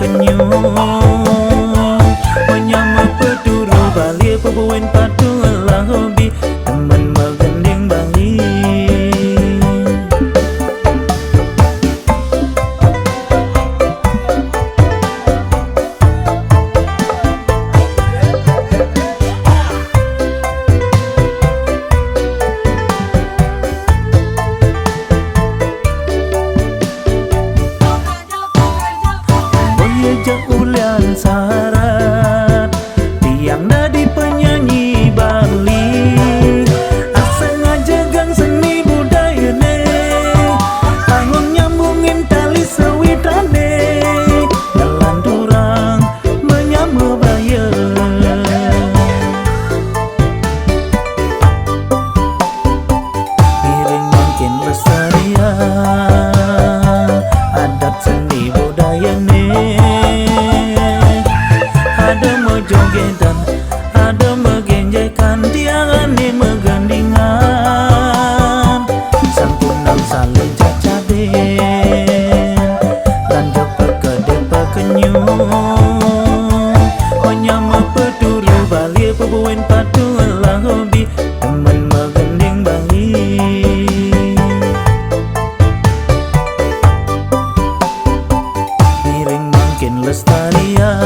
pekenyu menyama peduru bali pebuen padu lah hobi temen megending Bali. Jak ulian syarat tiang dadi penyanyi Bali asa ngajagang seni budaya ne anggung nyambungin tali sewitane dalam durang menyama baya miring mungkin lestarian adat seni budaya ne. Ada mejogetan, ada megenjekan, tiangane megandingan, santunan saling cacaden, lanjut perkede pekenyu, menyama peduru Bali pebuen padu lah hobi temen megending Bali. Miring makin lestarian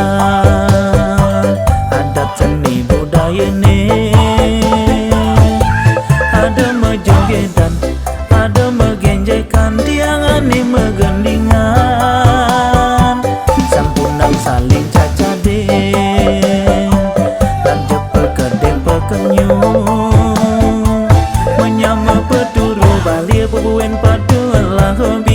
adat seni budaya ne, ada mejogetan, ada megenjekan, tiangane megandingan, sampunan saling cacaden, lanjut perkede pekenyu, menyama peduru Bali pebuen padu lah hobi